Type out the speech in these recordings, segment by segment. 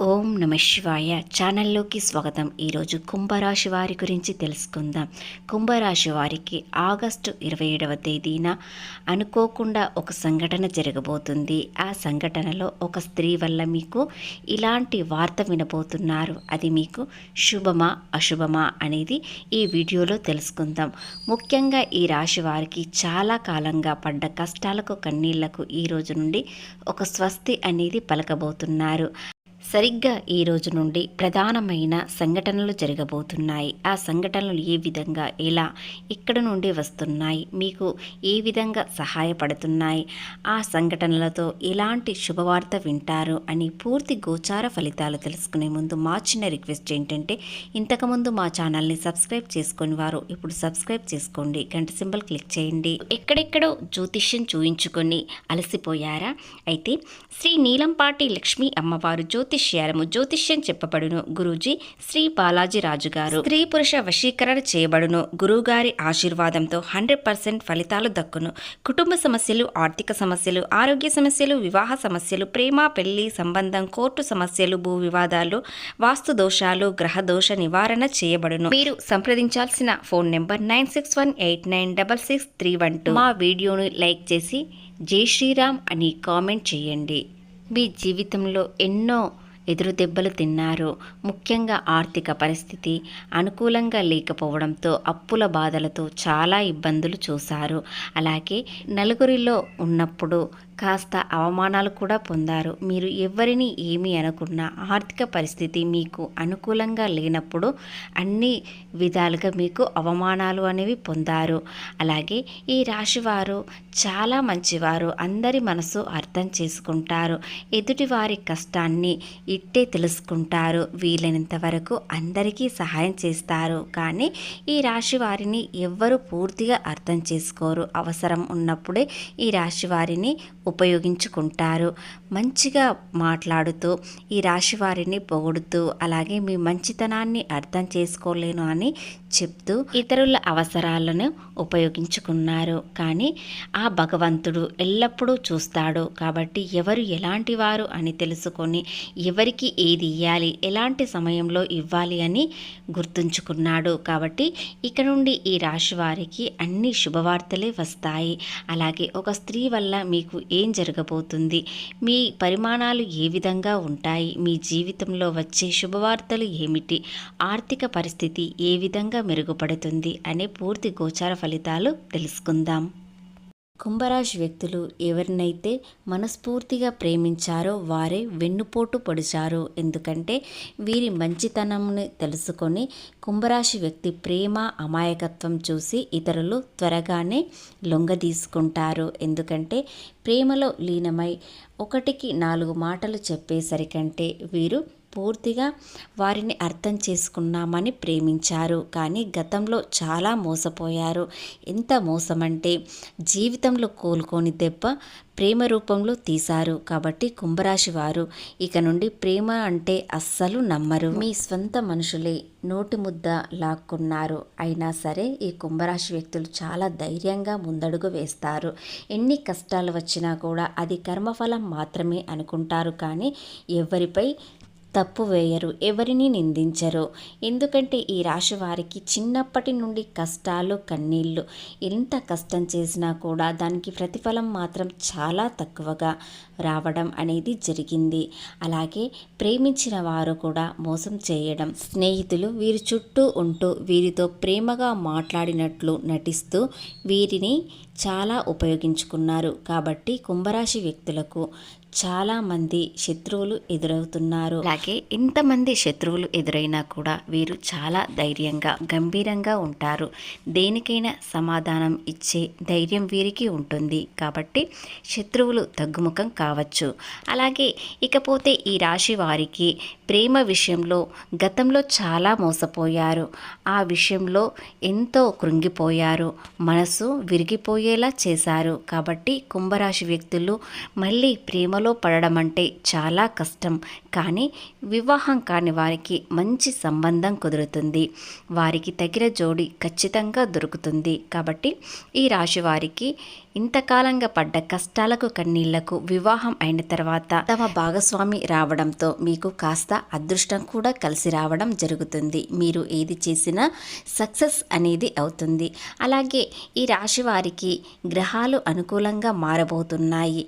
ఓం నమ శివాయ ఛానల్లోకి స్వాగతం. ఈరోజు కుంభరాశి వారి గురించి తెలుసుకుందాం. కుంభరాశి వారికి ఆగస్టు 27వ తేదీన అనుకోకుండా ఒక సంఘటన జరగబోతుంది. ఆ సంఘటనలో ఒక స్త్రీ వల్ల మీకు ఇలాంటి వార్త వినబోతున్నారు. అది మీకు శుభమా అశుభమా అనేది ఈ వీడియోలో తెలుసుకుందాం. ముఖ్యంగా ఈ రాశి వారికి చాలా కాలంగా పడ్డ కష్టాలకు కన్నీళ్లకు ఈ రోజు నుండి ఒక స్వస్తి అనేది పలకబోతున్నారు. సరిగ్గా ఈ రోజు నుండి ప్రధానమైన సంఘటనలు జరగబోతున్నాయి. ఆ సంఘటనలు ఏ విధంగా ఎలా ఇక్కడ నుండి వస్తున్నాయి, మీకు ఏ విధంగా సహాయపడుతున్నాయి, ఆ సంఘటనలతో ఎలాంటి శుభవార్త వింటారు అని పూర్తి గోచార ఫలితాలు తెలుసుకునే ముందు మా చిన్న రిక్వెస్ట్ ఏంటంటే, ఇంతకుముందు మా ఛానల్ని సబ్స్క్రైబ్ చేసుకుని వారు ఇప్పుడు సబ్స్క్రైబ్ చేసుకోండి, గంట సింబల్ క్లిక్ చేయండి. ఎక్కడెక్కడో జ్యోతిష్యం చూయించుకొని అలసిపోయారా? అయితే శ్రీ నీలంపాటి లక్ష్మీ అమ్మవారు జ్యోతిష్యం చెప్పబడును. గురూజీ శ్రీ బాలాజీ రాజు గారు. స్త్రీ పురుష వశీకరణ చేయబడును. గురువుగారి ఆశీర్వాదంతో 100% ఫలితాలు దక్కును. కుటుంబ సమస్యలు, ఆర్థిక సమస్యలు, ఆరోగ్య సమస్యలు, వివాహ సమస్యలు, ప్రేమ పెళ్లి సంబంధం, కోర్టు సమస్యలు, భూ వివాదాలు, వాస్తు దోషాలు, గ్రహ దోష నివారణ చేయబడును. మీరు సంప్రదించాల్సిన ఫోన్ నెంబర్ 9618966312. మా వీడియోను లైక్ చేసి జై శ్రీరామ్ అని కామెంట్ చేయండి. మీ జీవితంలో ఎన్నో ఎదురు దెబ్బలు తిన్నారు. ముఖ్యంగా ఆర్థిక పరిస్థితి అనుకూలంగా లేకపోవడంతో అప్పుల బాధలతో చాలా ఇబ్బందులు చూశారు. అలాగే నలుగురిలో ఉన్నప్పుడు కాస్త అవమానాలు కూడా పొందారు. మీరు ఎవరిని ఏమీ అనుకున్న ఆర్థిక పరిస్థితి మీకు అనుకూలంగా లేనప్పుడు అన్ని విధాలుగా మీకు అవమానాలు అనేవి పొందారు. అలాగే ఈ రాశివారు చాలా మంచివారు. అందరి మనసు అర్థం చేసుకుంటారు. ఎదుటివారి కష్టాన్ని ఇట్టే తెలుసుకుంటారు. వీలైనంత వరకు అందరికీ సహాయం చేస్తారు. కానీ ఈ రాశి వారిని ఎవ్వరూ పూర్తిగా అర్థం చేసుకోరు. అవసరం ఉన్నప్పుడే ఈ రాశి వారిని ఉపయోగించుకుంటారు. మంచిగా మాట్లాడుతూ ఈ రాశి వారిని పొగుడుతూ, అలాగే మీ మంచితనాన్ని అర్థం చేసుకోలేను అని చెప్తూ ఇతరుల అవసరాలను ఉపయోగించుకున్నారు. కానీ ఆ భగవంతుడు ఎల్లప్పుడూ చూస్తాడు. కాబట్టి ఎవరు ఎలాంటి వారు అని తెలుసుకొని ఎవరికి ఏది ఇవ్వాలి, ఎలాంటి సమయంలో ఇవ్వాలి అని గుర్తుంచుకున్నాడు. కాబట్టి ఇక నుండి ఈ రాశి వారికి అన్ని శుభవార్తలే వస్తాయి. అలాగే ఒక స్త్రీ వల్ల మీకు ఏం జరగబోతుంది, మీ పరిమాణాలు ఏ విధంగా ఉంటాయి, మీ జీవితంలో వచ్చే శుభవార్తలు ఏమిటి, ఆర్థిక పరిస్థితి ఏ విధంగా మెరుగుపడుతుంది అనే పూర్తి గోచార ఫలితాలు తెలుసుకుందాం. కుంభరాశి వ్యక్తులు ఎవరినైతే మనస్ఫూర్తిగా ప్రేమించారో వారే వెన్నుపోటు పొడిచారు. ఎందుకంటే వీరి మంచితనంని తెలుసుకొని కుంభరాశి వ్యక్తి ప్రేమ అమాయకత్వం చూసి ఇతరులు త్వరగానే లొంగదీసుకుంటారు. ఎందుకంటే ప్రేమలో లీనమై ఒకటికి 4 మాటలు చెప్పేసరికంటే వీరు పూర్తిగా వారిని అర్థం చేసుకున్నామని ప్రేమించారు. కానీ గతంలో చాలా మోసపోయారు. ఎంత మోసమంటే జీవితంలో కోలుకోని దెబ్బ ప్రేమ రూపంలో తీశారు. కాబట్టి కుంభరాశి వారు ఇక నుండి ప్రేమ అంటే అస్సలు నమ్మరు. మీ స్వంత మనుషులే నోటి ముద్ద లాక్కున్నారు. అయినా సరే ఈ కుంభరాశి వ్యక్తులు చాలా ధైర్యంగా ముందడుగు వేస్తారు. ఎన్ని కష్టాలు వచ్చినా కూడా అది కర్మఫలం మాత్రమే అనుకుంటారు. కానీ ఎవరిపై తప్పు వేయరు, ఎవరిని నిందించరు. ఎందుకంటే ఈ రాశి వారికి చిన్నప్పటి నుండి కష్టాలు కన్నీళ్ళు. ఎంత కష్టం చేసినా కూడా దానికి ప్రతిఫలం మాత్రం చాలా తక్కువగా రావడం అనేది జరిగింది. అలాగే ప్రేమించిన వారు కూడా మోసం చేయడం, స్నేహితులు వీరి చుట్టూ ఉంటూ వీరితో ప్రేమగా మాట్లాడినట్లు నటిస్తూ వీరిని చాలా ఉపయోగించుకున్నారు. కాబట్టి కుంభరాశి వ్యక్తులకు చాలామంది శత్రువులు ఎదురవుతున్నారు. అలాగే ఇంతమంది శత్రువులు ఎదురైనా కూడా వీరు చాలా ధైర్యంగా గంభీరంగా ఉంటారు. దేనికైనా సమాధానం ఇచ్చే ధైర్యం వీరికి ఉంటుంది. కాబట్టి శత్రువులు తగ్గుముఖం కావచ్చు. అలాగే ఇకపోతే ఈ రాశి వారికి ప్రేమ విషయంలో గతంలో చాలా మోసపోయారు. ఆ విషయంలో ఎంతో కృంగిపోయారు. మనసు విరిగిపోయేలా చేశారు. కాబట్టి కుంభరాశి వ్యక్తులు మళ్ళీ ప్రేమలో ప్రేమలో పడడం అంటే చాలా కష్టం. కానీ వివాహం కాని వారికి మంచి సంబంధం కుదురుతుంది. వారికి తగిన జోడి ఖచ్చితంగా దొరుకుతుంది. కాబట్టి ఈ రాశి వారికి ఇంతకాలంగా పడ్డ కష్టాలకు కన్నీళ్లకు వివాహం అయిన తర్వాత తమ భాగస్వామి రావడంతో మీకు కాస్త అదృష్టం కూడా కలిసి రావడం జరుగుతుంది. మీరు ఏది చేసినా సక్సెస్ అనేది అవుతుంది. అలాగే ఈ రాశి వారికి గ్రహాలు అనుకూలంగా మారబోతున్నాయి.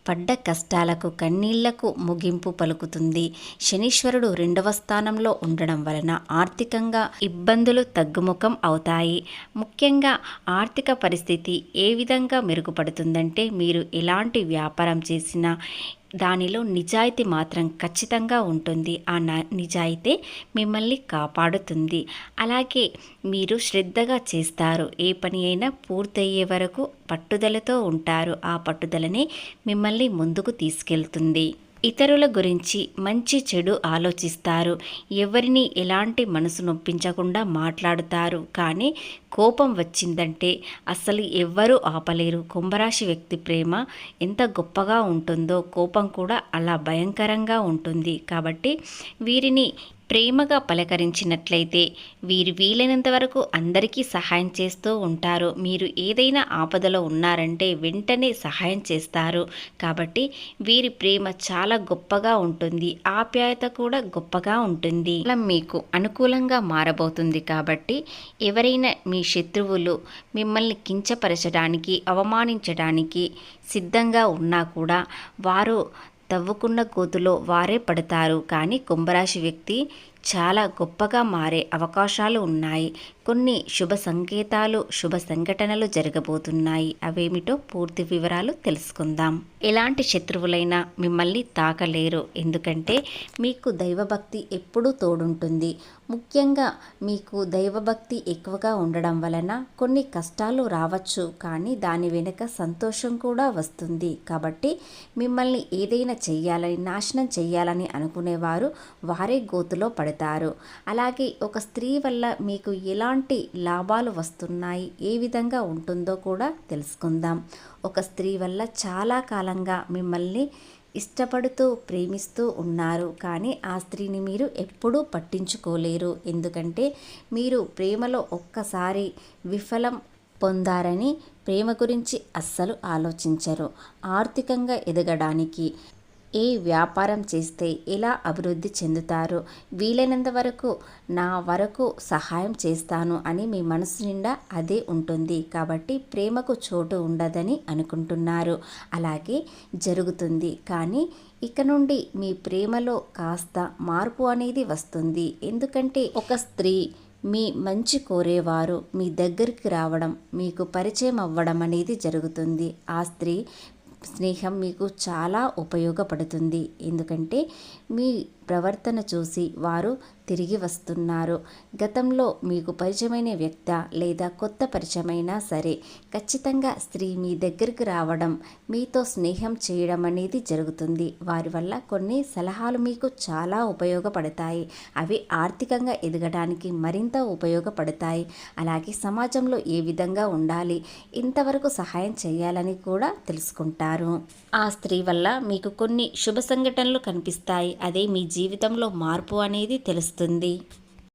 పడ్డ కష్టాలకు కన్నీళ్లకు ముగింపు పలుకుతుంది. శనీశ్వరుడు 2వ స్థానంలో ఉండడం వలన ఆర్థికంగా ఇబ్బందులు తగ్గుముఖం అవుతాయి. ముఖ్యంగా ఆర్థిక పరిస్థితి ఏ విధంగా మెరుగుపడుతుందంటే మీరు ఎలాంటి వ్యాపారం చేసినా దానిలో నిజాయితీ మాత్రం ఖచ్చితంగా ఉంటుంది. ఆ నిజాయితీ మిమ్మల్ని కాపాడుతుంది. అలాగే మీరు శ్రద్ధగా చేస్తారు. ఏ పని అయినా పూర్తయ్యే వరకు పట్టుదలతో ఉంటారు. ఆ పట్టుదలనే మిమ్మల్ని ముందుకు తీసుకెళ్తుంది. ఇతరుల గురించి మంచి చెడు ఆలోచిస్తారు. ఎవరిని ఎలాంటి మనసు నొప్పించకుండా మాట్లాడుతారు. కానీ కోపం వచ్చిందంటే అసలు ఎవ్వరూ ఆపలేరు. కుంభరాశి వ్యక్తి ప్రేమ ఎంత గొప్పగా ఉంటుందో కోపం కూడా అలా భయంకరంగా ఉంటుంది. కాబట్టి వీరిని ప్రేమగా పలకరించినట్లయితే వీరు వీలైనంత వరకు అందరికీ సహాయం చేస్తూ ఉంటారు. మీరు ఏదైనా ఆపదలో ఉన్నారంటే వెంటనే సహాయం చేస్తారు. కాబట్టి వీరి ప్రేమ చాలా గొప్పగా ఉంటుంది. ఆప్యాయత కూడా గొప్పగా ఉంటుంది. అలా మీకు అనుకూలంగా మారబోతుంది. కాబట్టి ఎవరైనా మీ శత్రువులు మిమ్మల్ని కించపరచడానికి అవమానించడానికి సిద్ధంగా ఉన్నా కూడా వారు తవ్వుకున్న గోతులో వారే పడతారు. కానీ కుంభరాశి వ్యక్తి చాలా గొప్పగా మారే అవకాశాలు ఉన్నాయి. కొన్ని శుభ సంకేతాలు శుభ సంఘటనలు జరగబోతున్నాయి. అవేమిటో పూర్తి వివరాలు తెలుసుకుందాం. ఎలాంటి శత్రువులైనా మిమ్మల్ని తాకలేరు. ఎందుకంటే మీకు దైవభక్తి ఎప్పుడూ తోడుంటుంది. ముఖ్యంగా మీకు దైవభక్తి ఎక్కువగా ఉండడం వలన కొన్ని కష్టాలు రావచ్చు. కానీ దాని వెనుక సంతోషం కూడా వస్తుంది. కాబట్టి మిమ్మల్ని ఏదైనా చెయ్యాలని నాశనం చెయ్యాలని అనుకునేవారు వారే గోతులో పడతారు. అలాగే ఒక స్త్రీ వల్ల మీకు ఎలాంటి లాభాలు వస్తున్నాయి, ఏ విధంగా ఉంటుందో కూడా తెలుసుకుందాం. ఒక స్త్రీ వల్ల చాలా కాలంగా మిమ్మల్ని ఇష్టపడుతూ ప్రేమిస్తూ ఉన్నారు. కానీ ఆ స్త్రీని మీరు ఎప్పుడూ పట్టించుకోలేరు. ఎందుకంటే మీరు ప్రేమలో ఒక్కసారి విఫలం పొందారని ప్రేమ గురించి అస్సలు ఆలోచించరు. ఆర్థికంగా ఎదగడానికి ఏ వ్యాపారం చేస్తే ఎలా అభివృద్ధి చెందుతారో వీలైనంత వరకు నా వరకు సహాయం చేస్తాను అని మీ మనసు నిండా అదే ఉంటుంది. కాబట్టి ప్రేమకు చోటు ఉండదని అనుకుంటున్నారు. అలాగే జరుగుతుంది. కానీ ఇక నుండి మీ ప్రేమలో కాస్త మార్పు అనేది వస్తుంది. ఎందుకంటే ఒక స్త్రీ మీ మంచి కోరేవారు మీ దగ్గరికి రావడం, మీకు పరిచయం అవ్వడం అనేది జరుగుతుంది. ఆ స్త్రీ స్నేహం మీకు చాలా ఉపయోగపడుతుంది. ఎందుకంటే మీ ప్రవర్తన చూసి వారు తిరిగి వస్తున్నారు. గతంలో మీకు పరిచయమైన వ్యక్తి లేదా కొత్త పరిచయమైనా సరే ఖచ్చితంగా స్త్రీ మీ దగ్గరికి రావడం, మీతో స్నేహం చేయడం అనేది జరుగుతుంది. వారి వల్ల కొన్ని సలహాలు మీకు చాలా ఉపయోగపడతాయి. అవి ఆర్థికంగా ఎదగడానికి మరింత ఉపయోగపడతాయి. అలాగే సమాజంలో ఏ విధంగా ఉండాలి, ఇంతవరకు సహాయం చేయాలని కూడా తెలుసుకుంటారు. ఆ స్త్రీ వల్ల మీకు కొన్ని శుభ సంఘటనలు కనిపిస్తాయి. అదే మీ జీవితంలో మార్పు అనేది తెలుస్తుంది.